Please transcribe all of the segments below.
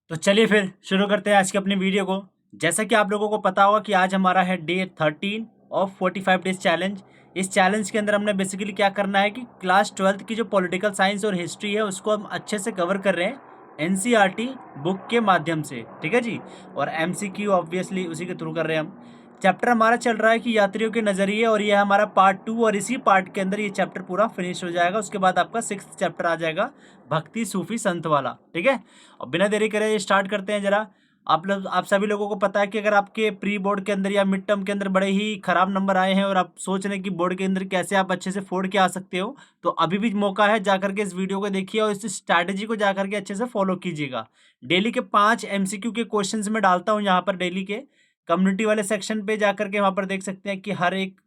तो चलिए फिर शुरू करते हैं आज की अपनी वीडियो को। जैसा कि आप लोगों को पता होगा कि आज हमारा है डे 13 ऑफ 45 डेज चैलेंज। इस चैलेंज के अंदर हमने बेसिकली क्या करना है कि क्लास 12th की जो पॉलिटिकल साइंस और हिस्ट्री है उसको हम अच्छे से कवर कर रहे हैं एनसीईआरटी बुक के माध्यम से, ठीक है जी। और एमसीक्यू ऑब्वियसली उसी के थ्रू कर रहे हैं हम। चैप्टर हमारा चल रहा है कि यात्रियों के नज़रिए, और ये हमारा पार्ट 2, और इसी पार्ट के अंदर ये चैप्टर पूरा फिनिश हो जाएगा। उसके बाद आपका 6th चैप्टर आ जाएगा, भक्ति सूफी संत वाला, ठीक है। और बिना देरी करे स्टार्ट करते हैं जरा। आप सभी लोगों को पता है कि अगर आपके प्री बोर्ड के अंदर या मिड टर्म के अंदर बड़े ही खराब नंबर आए हैं और आप सोच रहे हैं कि बोर्ड के अंदर कैसे आप अच्छे से फोड़ के आ सकते हो, तो अभी भी मौका है, जाकर के इस वीडियो को देखिए और इस स्ट्रैटेजी को जाकर के अच्छे से फॉलो कीजिएगा। डेली के 5 एमसीक्यू के क्वेश्चंस में डालता हूँ यहाँ पर। डेली के कम्युनिटी वाले सेक्शन पे जाकर के वहाँ पर देख सकते हैं कि हर एक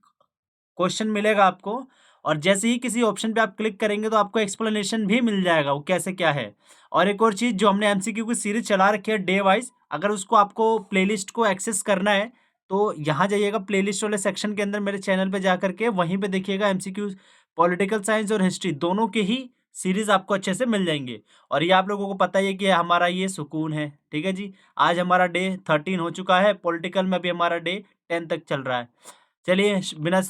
क्वेश्चन मिलेगा आपको, और जैसे ही किसी ऑप्शन पे आप क्लिक करेंगे तो आपको एक्सप्लेनेशन भी मिल जाएगा वो कैसे क्या है। और एक और चीज़, जो हमने एमसीक्यू की सीरीज चला रखी है डे वाइज, अगर उसको आपको प्लेलिस्ट को एक्सेस करना है तो यहाँ जाइएगा प्लेलिस्ट वाले सेक्शन के अंदर, मेरे चैनल पे जाकर के वहीं पे देखिएगा एमसीक्यू पॉलिटिकल साइंस और हिस्ट्री दोनों के ही सीरीज आपको अच्छे से मिल जाएंगे। और ये आप लोगों को पता ही है कि हमारा ये सुकून है, ठीक है जी। आज हमारा डे 13 हो चुका है, पॉलिटिकल में भी हमारा डे 10 तक चल रहा है। चलिए बिना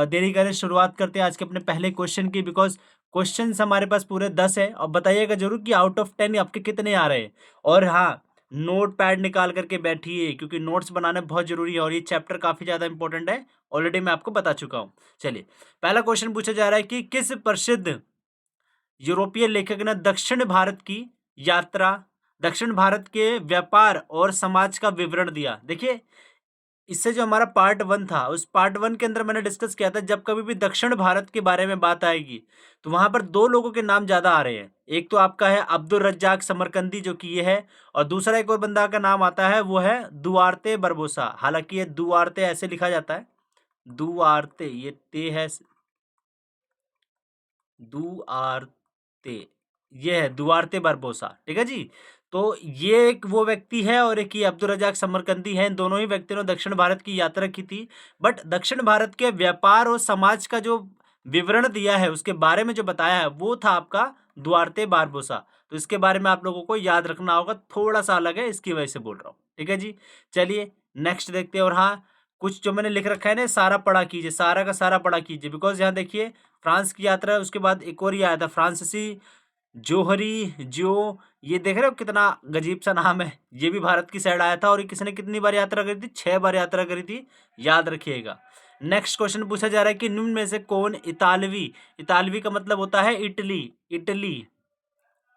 देरी करे शुरुआत करते हैं आज के अपने पहले क्वेश्चन की, बिकॉज क्वेश्चंस हमारे पास पूरे 10 है। और बताइएगा जरूर कि आउट ऑफ 10 आपके कितने आ रहे हैं। और हाँ, नोट पैड निकाल करके बैठिए, क्योंकि नोट्स बनाना बहुत जरूरी है और ये चैप्टर काफ़ी ज़्यादा इंपॉर्टेंट है, ऑलरेडी मैं आपको बता चुका हूँ। चलिए पहला क्वेश्चन पूछा जा रहा है कि किस प्रसिद्ध यूरोपीय लेखक ने दक्षिण भारत की यात्रा, दक्षिण भारत के व्यापार और समाज का विवरण दिया। देखिए, इससे जो हमारा पार्ट 1 था, उस पार्ट 1 के अंदर मैंने डिस्कस किया था, जब कभी भी दक्षिण भारत के बारे में बात आएगी तो वहां पर 2 लोगों के नाम ज्यादा आ रहे हैं। एक तो आपका है अब्दुल रज्जाक समरकंदी, जो कि ये है, और दूसरा एक और बंदा का नाम आता है, वो है दुआरते बरबोसा। हालांकि ये दुआरते ऐसे लिखा जाता है, दुआरते, ये ते है, दुआरते, ये है दुआरते बरबोसा, ठीक है जी। तो ये एक वो व्यक्ति है और एक ही अब्दुल रजाक समरकंदी है। इन दोनों ही व्यक्तियों ने दक्षिण भारत की यात्रा की थी, बट दक्षिण भारत के व्यापार और समाज का जो विवरण दिया है, उसके बारे में जो बताया है, वो था आपका दुआरते बारबोसा। तो इसके बारे में आप लोगों को याद रखना होगा, थोड़ा सा अलग है, इसकी वजह से बोल रहा हूँ, ठीक है जी। चलिए नेक्स्ट देखते हैं। और हाँ, कुछ जो मैंने लिख रखा है ना, सारा पढ़ा कीजिए, सारा का सारा पढ़ा कीजिए, बिकॉज यहाँ देखिए फ्रांस की यात्रा है, उसके बाद एक और ही आया था फ्रांसीसी जोहरी जो, ये देख रहे हो कितना गजीब सा नाम है, ये भी भारत की साइड आया था। और ये किसने कितनी बार यात्रा करी थी? 6 बार यात्रा करी थी, याद रखिएगा। नेक्स्ट क्वेश्चन पूछा जा रहा है कि निम्न में से कौन इतालवी, इतालवी का मतलब होता है इटली, इटली,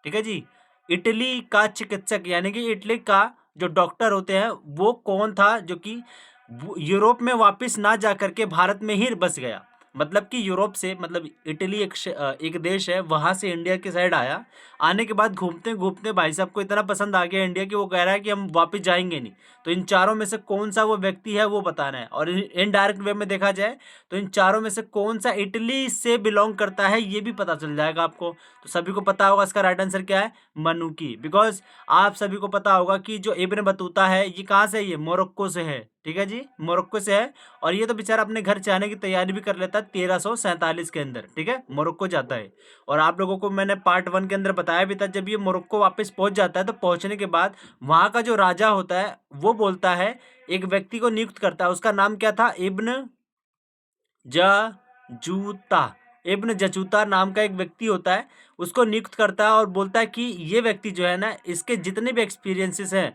ठीक है जी, इटली का चिकित्सक, यानी कि इटली का जो डॉक्टर होते हैं, वो कौन था जो कि यूरोप में वापस ना जा करके भारत में ही बस गया। मतलब कि यूरोप से, मतलब इटली एक देश है, वहां से इंडिया की साइड आया। आने के बाद घूमते घूमते भाई साहब को इतना पसंद आ गया इंडिया की, वो कह रहा है कि हम वापस जाएंगे नहीं। तो इन चारों में से कौन सा वो व्यक्ति है वो बताना है। और इनडायरेक्ट वे में देखा जाए तो इन चारों में से कौन सा इटली से बिलोंग करता है ये भी पता चल जाएगा आपको। तो सभी को पता होगा इसका राइट आंसर क्या है, मनुकी। बिकॉज आप सभी को पता होगा कि जो इब्न बतूता है, ये कहाँ से है? ये मोरक्को से है, ठीक है जी, मोरक्को से है। और ये तो बेचारा अपने घर जाने की तैयारी भी कर लेता है 1347 के अंदर, ठीक है, मोरक्को जाता है। और आप लोगों को मैंने पार्ट 1 के अंदर बताया भी था, जब ये मोरक्को वापस पहुंच जाता है तो पहुंचने के बाद वहां का जो राजा होता है वो बोलता है, एक व्यक्ति को नियुक्त करता है, उसका नाम क्या था? इब्न जूता, इब्न जचूता नाम का एक व्यक्ति होता है, उसको नियुक्त करता है और बोलता है कि ये व्यक्ति जो है ना, इसके जितने भी एक्सपीरियंसेस हैं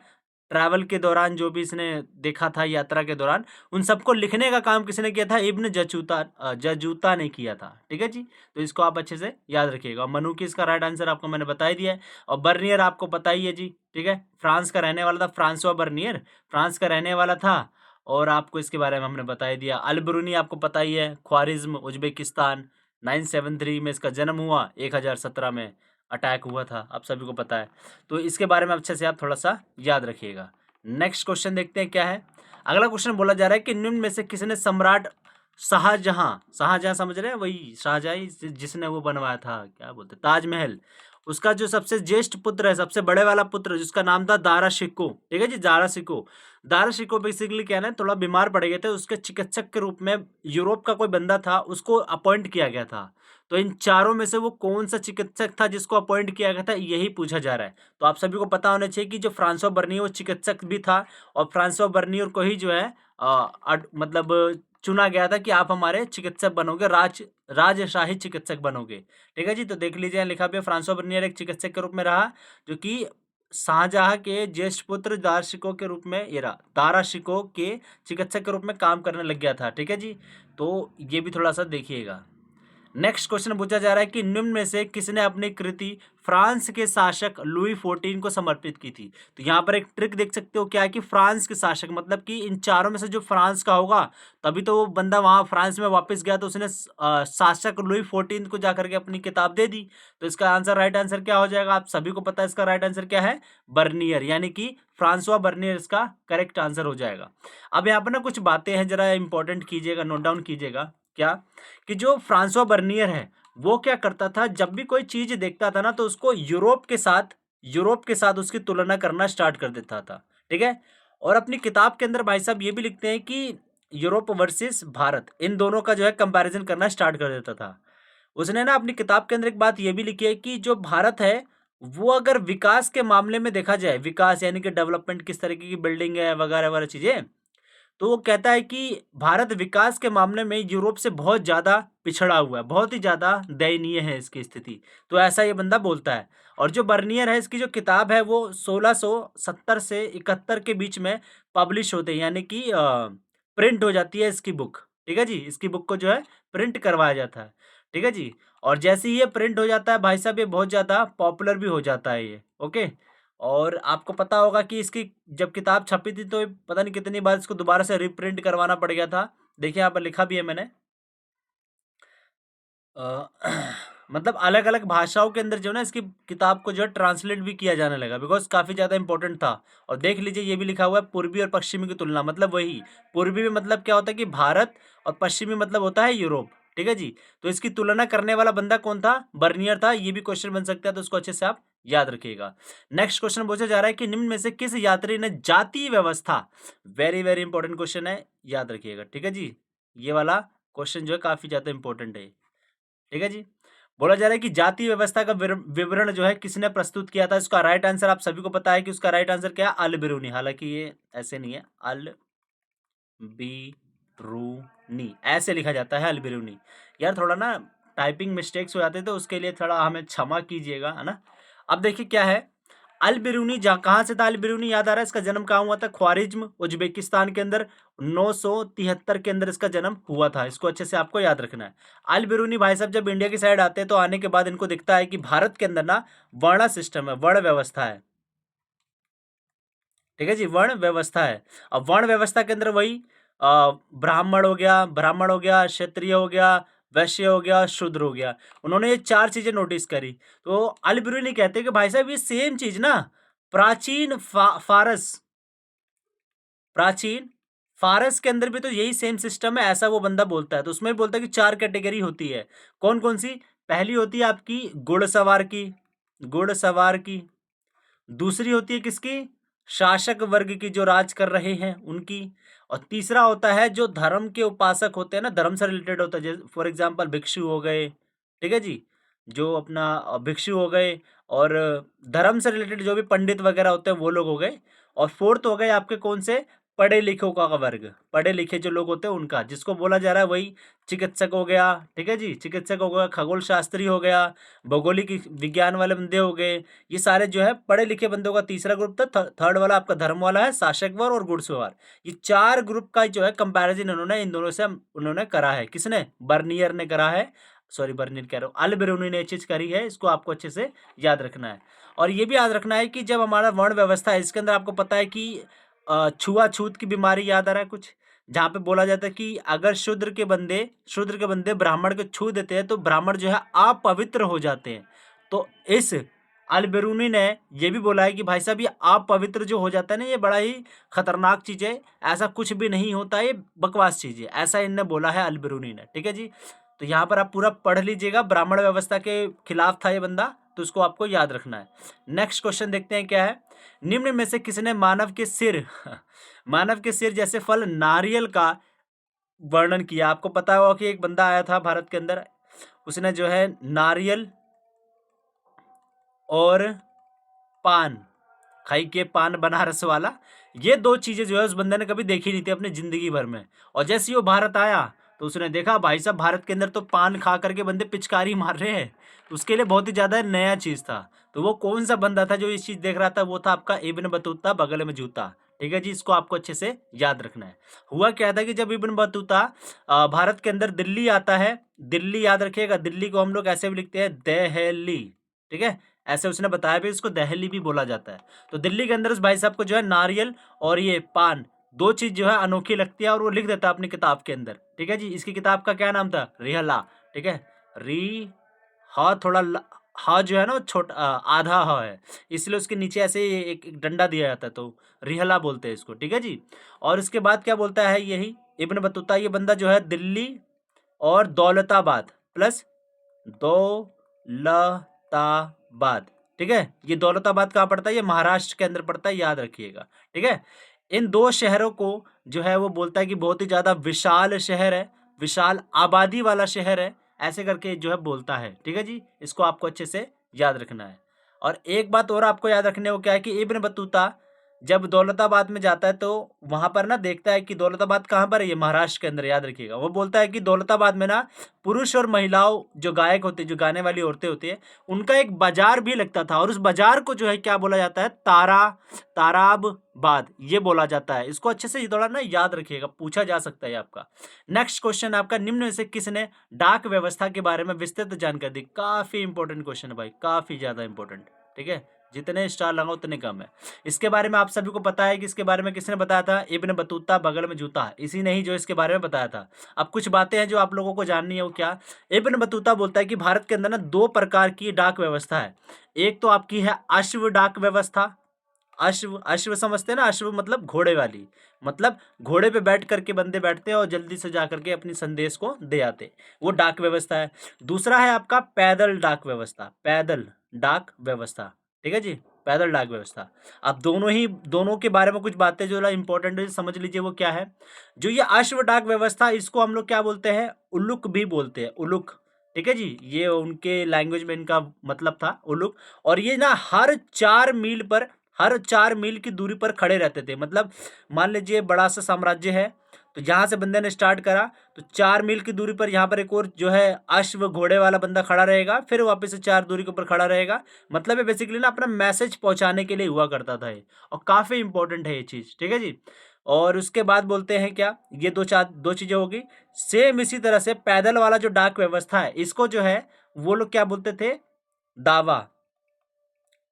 ट्रैवल के दौरान, जो भी इसने देखा था यात्रा के दौरान, उन सबको लिखने का काम किसने किया था? इब्न जचूता ने किया था, ठीक है जी। तो इसको आप अच्छे से याद रखिएगा। मनु की इसका राइट आंसर आपको मैंने बता ही दिया है। और बर्नियर आपको पता ही है जी, ठीक है, फ्रांस का रहने वाला था, फ्रांसवा बर्नियर फ्रांस का रहने वाला था। और आपको इसके बारे में हमने बता ही दिया। अलबरूनी आपको पता ही है, ख्वारिज्म, उज्बेकिस्तान, 973 में इसका जन्म हुआ, 1017 में अटैक हुआ था, आप सभी को पता है। तो इसके बारे में अच्छे से आप थोड़ा सा याद रखिएगा। नेक्स्ट क्वेश्चन देखते हैं क्या है। अगला क्वेश्चन बोला जा रहा है कि निम्न में से किसने सम्राट शाहजहां, शाहजहां समझ रहे हैं, वही शाहजहां जिसने वो बनवाया था, क्या बोलते, ताजमहल, उसका जो सबसे ज्येष्ठ पुत्र है, सबसे बड़े वाला पुत्र, जिसका नाम था दारा शिको, ठीक है जी, दारा शिको। दारा शिको बेसिकली क्या है, थोड़ा बीमार पड़ गए थे, उसके चिकित्सक के रूप में यूरोप का कोई बंदा था, उसको अपॉइंट किया गया था। तो इन चारों में से वो कौन सा चिकित्सक था जिसको अपॉइंट किया गया था, यही पूछा जा रहा है। तो आप सभी को पता होना चाहिए कि जो फ्रांसवा बर्नियर वो चिकित्सक भी था, और फ्रांसवा बर्नियर को ही जो है मतलब चुना गया था कि आप हमारे चिकित्सक बनोगे, राजशाही चिकित्सक बनोगे। ठीक है जी, तो देख लीजिए लिखा भी है, फ्रांसवा बर्नियर एक चिकित्सक के रूप में रहा, जो कि शाहजहां के ज्येष्ठ पुत्र दाराशिको के रूप में, ये रहा, दाराशिको के चिकित्सक के रूप में काम करने लग गया था। ठीक है जी, तो ये भी थोड़ा सा देखिएगा। नेक्स्ट क्वेश्चन पूछा जा रहा है कि निम्न में से किसने अपनी कृति फ्रांस के शासक लुई 14 को समर्पित की थी। तो यहाँ पर एक ट्रिक देख सकते हो, क्या है कि फ्रांस के शासक मतलब कि इन चारों में से जो फ्रांस का होगा, तभी तो वो बंदा वहां फ्रांस में वापस गया, तो उसने शासक लुई 14 को जाकर के अपनी किताब दे दी। तो इसका आंसर, राइट आंसर क्या हो जाएगा, आप सभी को पता है इसका राइट आंसर क्या है, बर्नियर, यानी कि फ्रांसवा बर्नियर इसका करेक्ट आंसर हो जाएगा। अब यहाँ पर ना कुछ बातें हैं, जरा इंपॉर्टेंट कीजिएगा, नोट डाउन कीजिएगा। क्या कि जो फ्रांसवा बर्नियर है वो क्या करता था, जब भी कोई चीज देखता था ना, तो उसको यूरोप के साथ उसकी तुलना करना स्टार्ट कर देता था। ठीक है, और अपनी किताब के अंदर भाई साहब ये भी लिखते हैं कि यूरोप वर्सेस भारत, इन दोनों का जो है कंपैरिजन करना स्टार्ट कर देता था। उसने ना अपनी किताब के अंदर एक बात ये भी लिखी है कि जो भारत है वो अगर विकास के मामले में देखा जाए, विकास यानी कि डेवलपमेंट, किस तरीके की बिल्डिंग है वगैरह वगैरह चीजें, तो वो कहता है कि भारत विकास के मामले में यूरोप से बहुत ज़्यादा पिछड़ा हुआ है, बहुत ही ज़्यादा दयनीय है इसकी स्थिति। तो ऐसा ये बंदा बोलता है। और जो बर्नियर है, इसकी जो किताब है वो 1670 से 71 के बीच में पब्लिश होते हैं, यानी कि प्रिंट हो जाती है इसकी बुक। ठीक है जी, इसकी बुक को जो है प्रिंट करवाया जाता है। ठीक है जी, और जैसे ही ये प्रिंट हो जाता है भाई साहब, ये बहुत ज़्यादा पॉपुलर भी हो जाता है ये। ओके, और आपको पता होगा कि इसकी जब किताब छपी थी तो पता नहीं कितनी बार इसको दोबारा से रिप्रिंट करवाना पड़ गया था। देखिए यहाँ पर लिखा भी है मैंने, अ, मतलब अलग अलग भाषाओं के अंदर जो है ना, इसकी किताब को जो है ट्रांसलेट भी किया जाने लगा, बिकॉज काफ़ी ज़्यादा इंपॉर्टेंट था। और देख लीजिए ये भी लिखा हुआ है, पूर्वी और पश्चिमी की तुलना, मतलब वही पूर्वी में मतलब क्या होता है कि भारत, और पश्चिमी मतलब होता है यूरोप। ठीक है जी, तो इसकी तुलना करने वाला बंदा कौन था, बर्नियर था। ये भी क्वेश्चन बन सकता है, तो उसको अच्छे से आप याद रखिएगा। नेक्स्ट क्वेश्चन पूछा जा रहा है कि निम्न में से किस यात्री ने जातीय व्यवस्था, वेरी वेरी इंपॉर्टेंट क्वेश्चन है, याद रखिएगा। ठीक है जी, ये वाला क्वेश्चन जो है काफी ज्यादा इंपॉर्टेंट है। ठीक है जी, बोला जा रहा है कि जातीय व्यवस्था का विवरण जो है किसने प्रस्तुत किया था। इसका राइट आंसर आप सभी को पता है कि उसका राइट आंसर क्या है, अल बिरूनी। हालांकि ये ऐसे नहीं है, अल बिरूनी ऐसे लिखा जाता है, अल बिरूनी। यार थोड़ा ना टाइपिंग मिस्टेक्स हो जाते, तो उसके लिए थोड़ा हमें क्षमा कीजिएगा, है ना। अब देखिए क्या है, अल बिरूनी जहाँ कहाँ से था, अल बिरूनी याद आ रहा है, इसका जन्म कहाँ हुआ था, ख्वारिज्म उज्बेकिस्तान के अंदर 973 के अंदर इसका जन्म हुआ था। इसको अच्छे से आपको याद रखना है। अल बिरूनी भाई साहब जब इंडिया की साइड आते हैं, तो आने के बाद इनको दिखता है कि भारत के अंदर ना वर्ण सिस्टम है, वर्ण व्यवस्था है। ठीक है जी, वर्ण व्यवस्था है। अब वर्ण व्यवस्था के अंदर वही ब्राह्मण हो गया, क्षत्रिय हो गया, वैश्य हो गया, शूद्र हो गया। उन्होंने ये चार चीजें नोटिस करी। तो अल बिरूनी कहते हैं कि भाई साहब ये सेम चीज ना प्राचीन प्राचीन फारस के अंदर भी तो यही सेम सिस्टम है, ऐसा वो बंदा बोलता है। तो उसमें भी बोलता है कि चार कैटेगरी होती है। कौन कौन सी, पहली होती है आपकी घुड़सवार की। दूसरी होती है किसकी, शासक वर्ग की, जो राज कर रहे हैं उनकी। और तीसरा होता है जो धर्म के उपासक होते हैं ना, धर्म से रिलेटेड होता है, जैसे फॉर एग्जाम्पल भिक्षु हो गए। ठीक है जी, जो अपना भिक्षु हो गए, और धर्म से रिलेटेड जो भी पंडित वगैरह होते हैं वो लोग हो गए। और फोर्थ हो गए आपके कौन से, पढ़े लिखों का वर्ग, पढ़े लिखे जो लोग होते हैं उनका, जिसको बोला जा रहा है वही चिकित्सक हो गया। ठीक है जी, चिकित्सक हो गया, खगोल शास्त्री हो गया, भौगोलिक विज्ञान वाले बंदे हो गए। ये सारे जो है पढ़े लिखे बंदों का तीसरा ग्रुप था। थर्ड वाला आपका धर्म वाला है, शासक वर्ग और घुड़सवार। ये चार ग्रुप का जो है कंपैरिजन उन्होंने इन दोनों से उन्होंने करा है। किसने, बर्नियर ने करा है, सॉरी बर्नियर कह रहा हूँ, अल बिरूनी ने ये चीज करी है। इसको आपको अच्छे से याद रखना है। और ये भी याद रखना है कि जब हमारा वर्ण व्यवस्था है, इसके अंदर आपको पता है कि छुआछूत की बीमारी याद आ रहा है कुछ, जहाँ पे बोला जाता है कि अगर शूद्र के बंदे ब्राह्मण को छू देते हैं, तो ब्राह्मण जो है अपवित्र हो जाते हैं। तो इस अलबेरूनी ने ये भी बोला है कि भाई साहब ये अपवित्र जो हो जाता है ना, ये बड़ा ही खतरनाक चीज है, ऐसा कुछ भी नहीं होता, ये बकवास चीज है, ऐसा इनने बोला है अलबेरूनी ने। ठीक है जी, तो यहाँ पर आप पूरा पढ़ लीजिएगा, ब्राह्मण व्यवस्था के खिलाफ था ये बंदा, तो उसको आपको याद रखना है। नेक्स्ट क्वेश्चन देखते हैं क्या है। निम्न में से किसने मानव के सिर मानव के सिर जैसे फल नारियल का वर्णन किया? आपको पता होगा कि एक बंदा आया था भारत के अंदर, उसने जो है नारियल और पान खाई के, पान बनारस वाला, ये दो चीजें जो है उस बंदे ने कभी देखी नहीं थी अपनी जिंदगी भर में। और जैसे ही वो भारत आया तो उसने देखा भाई साहब भारत के अंदर तो पान खा करके बंदे पिचकारी मार रहे हैं, तो उसके लिए बहुत ही ज्यादा नया चीज था। तो वो कौन सा बंदा था जो इस चीज देख रहा था? वो था आपका इब्न बतूता, बगल में जूता। ठीक है जी, इसको आपको अच्छे से याद रखना है। हुआ क्या था कि जब इब्न बतूता भारत के अंदर दिल्ली आता है, दिल्ली याद रखिएगा, दिल्ली को हम लोग ऐसे भी लिखते हैं दहली, ठीक है, ऐसे उसने बताया भी, इसको दहली भी बोला जाता है। तो दिल्ली के अंदर उस भाई साहब को जो है नारियल और ये पान, दो चीज जो है अनोखी लगती है, और वो लिख देता है अपनी किताब के अंदर। ठीक है जी, इसकी किताब का क्या नाम था? रिहला। ठीक है, री हा थोड़ा हा जो है ना छोटा आधा हा है, इसलिए उसके नीचे ऐसे एक डंडा दिया जाता है, तो रिहला बोलते हैं इसको। ठीक है जी, और इसके बाद क्या बोलता है यही इब्न बतूता, ये बंदा जो है दिल्ली और दौलताबाद प्लस दौलताबाद, ठीक है, ये दौलताबाद कहाँ पड़ता है? ये महाराष्ट्र के अंदर पड़ता है, याद रखिएगा। ठीक है, इन दो शहरों को जो है वो बोलता है कि बहुत ही ज्यादा विशाल शहर है, विशाल आबादी वाला शहर है, ऐसे करके जो है बोलता है। ठीक है जी, इसको आपको अच्छे से याद रखना है। और एक बात और आपको याद रखने को क्या है कि इब्न बतूता जब दौलताबाद में जाता है तो वहां पर ना देखता है कि दौलताबाद कहाँ पर है? ये महाराष्ट्र के अंदर, याद रखिएगा। वो बोलता है कि दौलताबाद में ना पुरुष और महिलाओं जो गायक होते, जो गाने वाली औरतें होती है, उनका एक बाजार भी लगता था, और उस बाजार को जो है क्या बोला जाता है? ताराबाद ये बोला जाता है। इसको अच्छे से थोड़ा ना याद रखिएगा, पूछा जा सकता है आपका। नेक्स्ट क्वेश्चन आपका, निम्न में से किसने डाक व्यवस्था के बारे में विस्तृत जानकारी दी? काफी इंपॉर्टेंट क्वेश्चन है भाई, काफी ज्यादा इंपॉर्टेंट। ठीक है, जितने स्टार लगाओ उतने कम है। इसके बारे में आप सभी को पता है कि इसके बारे में किसने बताया था? इब्न बतूता, बगल में जूता, इसी ने ही जो इसके बारे में बताया था। अब कुछ बातें हैं जो आप लोगों को जाननी है, वो क्या? इब्न बतूता बोलता है कि भारत के अंदर ना दो प्रकार की डाक व्यवस्था है। एक तो आपकी है अश्व डाक व्यवस्था, अश्व, अश्व समझते हैं ना, अश्व मतलब घोड़े वाली, मतलब घोड़े पे बैठ करके बंदे बैठते हैं और जल्दी से जा करके अपनी संदेश को दे आते, वो डाक व्यवस्था है। दूसरा है आपका पैदल डाक व्यवस्था, पैदल डाक व्यवस्था। ठीक है जी, पैदल डाक व्यवस्था। अब दोनों के बारे में कुछ बातें जो इंपॉर्टेंट है समझ लीजिए, वो क्या है? जो ये अश्व डाक व्यवस्था, इसको हम लोग क्या बोलते हैं? उलुक भी बोलते हैं, उलुक। ठीक है जी, ये उनके लैंग्वेज में इनका मतलब था उलुक। और ये ना हर 4 मील की दूरी पर खड़े रहते थे। मतलब मान लीजिए बड़ा सा साम्राज्य है, तो जहां से बंदे ने स्टार्ट करा, तो 4 मील की दूरी पर यहाँ पर एक और जो है अश्व घोड़े वाला बंदा खड़ा रहेगा, फिर वापस से 4 दूरी के ऊपर खड़ा रहेगा। मतलब ये बेसिकली ना अपना मैसेज पहुंचाने के लिए हुआ करता था ये, और काफी इंपॉर्टेंट है ये चीज। ठीक है जी, और उसके बाद बोलते हैं क्या? ये दो चीजें होगी। सेम इसी तरह से पैदल वाला जो डाक व्यवस्था है, इसको जो है वो लोग क्या बोलते थे? दावा,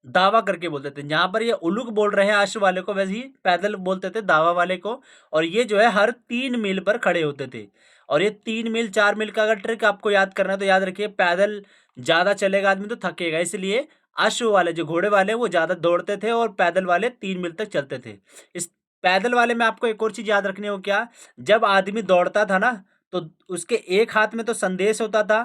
दावा करके बोलते थे। जहां पर ये उलुक बोल रहे हैं अश्व वाले को, वैसे ही पैदल बोलते थे दावा वाले को। और ये जो है हर 3 मील पर खड़े होते थे। और ये 3 मील 4 मील का अगर ट्रिक आपको याद करना है तो याद रखिए, पैदल ज्यादा चलेगा आदमी तो थकेगा, इसलिए अश्व वाले जो घोड़े वाले वो ज्यादा दौड़ते थे और पैदल वाले 3 मील तक चलते थे। इस पैदल वाले में आपको एक और चीज याद रखनी हो क्या? जब आदमी दौड़ता था ना, तो उसके एक हाथ में तो संदेश होता था,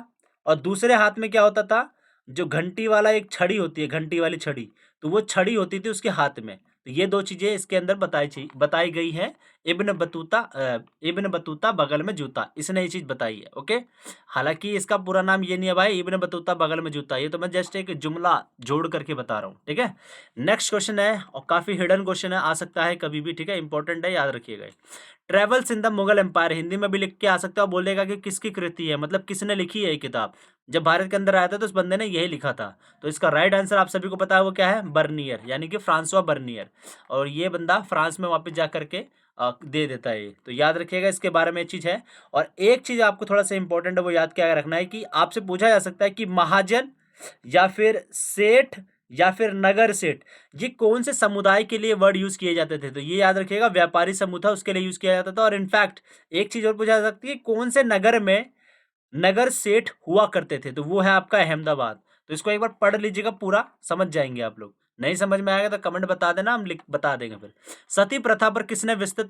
और दूसरे हाथ में क्या होता था? जो घंटी वाला एक छड़ी होती है, घंटी वाली छड़ी, तो वो छड़ी होती थी उसके हाथ में। तो ये दो चीजें इसके अंदर बताई गई है। इब्न बतूता बगल में जूता, इसने ये चीज बताई है। ओके, हालांकि इसका पूरा नाम ये नहीं है भाई, इब्न बतूता बगल में जूता, ये तो मैं जस्ट एक जुमला जोड़ करके बता रहा हूँ। ठीक है, नेक्स्ट क्वेश्चन है, और काफी हिडन क्वेश्चन है, आ सकता है कभी भी। ठीक है, इंपॉर्टेंट है, याद रखिएगा। Travels in the Mughal empire, Hindi में भी लिख के आ सकता है, और बोलेगा कि किसकी कृति है, मतलब किसने लिखी है ये किताब। जब भारत के अंदर आया था तो उस बंदे ने यही लिखा था। तो इसका राइट आंसर आप सभी को पता है वो क्या है? बर्नियर, यानी कि फ्रांसवा बर्नियर। और ये बंदा फ्रांस में वापस जा करके दे देता है ये, तो याद रखिएगा इसके बारे में ये चीज है। और एक चीज आपको थोड़ा सा इंपॉर्टेंट है, वो याद क्या रखना है कि आपसे पूछा जा सकता है कि महाजन या फिर सेठ या फिर नगर सेठ, ये कौन से समुदाय के लिए वर्ड यूज किए जाते थे? तो ये याद रखिएगा, व्यापारी समूह था उसके लिए यूज किया जाता था। और इनफैक्ट एक चीज और पूछा जा सकती है, कौन से नगर में नगर सेठ हुआ करते थे? तो वो है आपका अहमदाबाद। तो इसको एक बार पढ़ लीजिएगा, पूरा समझ जाएंगे आप लोग। नहीं समझ में आएगा तो कमेंट बता देना, हम लिख बता देंगे फिर। सती प्रथा पर किसने विस्तृत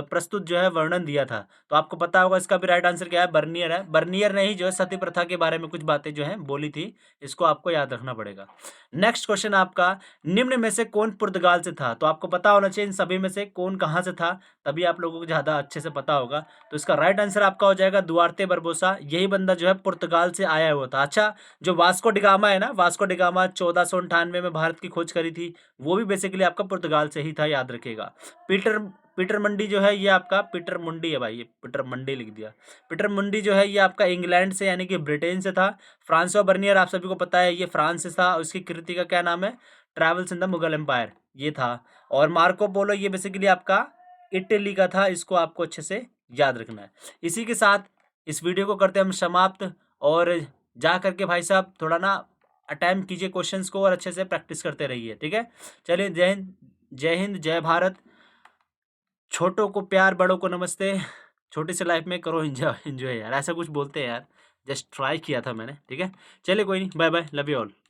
प्रस्तुत जो है वर्णन दिया था? तो आपको पता होगा इसका भी राइट आंसर क्या है, बर्नियर है। बर्नियर ने ही जो है सती प्रथा के बारे में कुछ बातें जो है बोली थी, इसको आपको याद रखना पड़ेगा। नेक्स्ट क्वेश्चन आपका, निम्न में से कौन पुर्तगाल से था? तो आपको पता होना चाहिए इन सभी में से कौन कहाँ से था, तभी आप लोगों को ज़्यादा अच्छे से पता होगा। तो इसका राइट आंसर आपका हो जाएगा दुआर्ते बरबोसा। यही बंदा जो है पुर्तगाल से आया हुआ था। अच्छा, जो वास्को डिगामा है ना, वास्को डिगामा 1498 में भारत की खोज करी थी, वो भी बेसिकली आपका पुर्तगाल से ही था, याद रखिएगा। पीटर पीटर मंडी जो है ये आपका, पीटर मुंडी है भाई, ये पीटर मंडी लिख दिया। पीटर मुंडी जो है ये आपका इंग्लैंड से यानी कि ब्रिटेन से था। फ्रांसवा बर्नियर आप सभी को पता है ये फ्रांस से था, उसकी कृति का क्या नाम है, travels in the Mughal empire, ये था। और मार्को पोलो ये बेसिकली आपका इटली का था, इसको आपको अच्छे से याद रखना है। इसी के साथ इस वीडियो को करते हैं हम समाप्त, और जा करके भाई साहब थोड़ा ना अटेम्प्ट कीजिए क्वेश्चंस को और अच्छे से प्रैक्टिस करते रहिए, ठीक है। चलिए, जय हिंद, जय हिंद, जय भारत। छोटों को प्यार, बड़ों को नमस्ते। छोटी सी लाइफ में करो एंजॉय, एंजॉय यार, ऐसा कुछ बोलते हैं यार, जस्ट ट्राई किया था मैंने, ठीक है। चलिए कोई नहीं, bye bye, love you all.